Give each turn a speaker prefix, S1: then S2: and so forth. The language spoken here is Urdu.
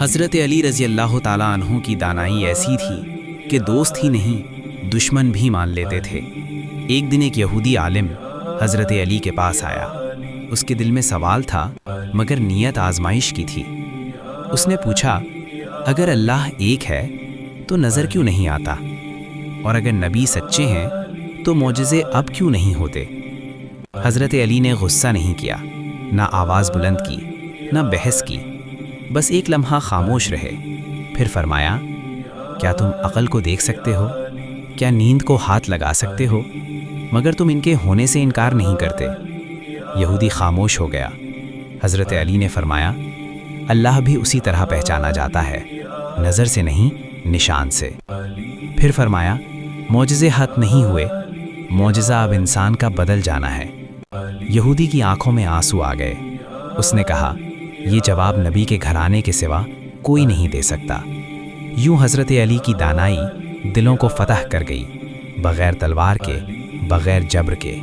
S1: حضرت علی رضی اللہ تعالیٰ عنہ کی دانائی ایسی تھی کہ دوست ہی نہیں دشمن بھی مان لیتے تھے۔ ایک دن ایک یہودی عالم حضرت علی کے پاس آیا۔ اس کے دل میں سوال تھا مگر نیت آزمائش کی تھی۔ اس نے پوچھا، اگر اللہ ایک ہے تو نظر کیوں نہیں آتا؟ اور اگر نبی سچے ہیں تو معجزے اب کیوں نہیں ہوتے؟ حضرت علی نے غصہ نہیں کیا، نہ آواز بلند کی، نہ بحث کی، بس ایک لمحہ خاموش رہے۔ پھر فرمایا، کیا تم عقل کو دیکھ سکتے ہو؟ کیا نیند کو ہاتھ لگا سکتے ہو؟ مگر تم ان کے ہونے سے انکار نہیں کرتے۔ یہودی خاموش ہو گیا۔ حضرت علی نے فرمایا، اللہ بھی اسی طرح پہچانا جاتا ہے، نظر سے نہیں نشان سے۔ پھر فرمایا، معجزے ختم نہیں ہوئے، معجزہ اب انسان کا بدل جانا ہے۔ یہودی کی آنکھوں میں آنسو آ گئے۔ اس نے کہا، یہ جواب نبی کے گھرانے کے سوا کوئی نہیں دے سکتا۔ یوں حضرت علی کی دانائی دلوں کو فتح کر گئی، بغیر تلوار کے، بغیر جبر کے۔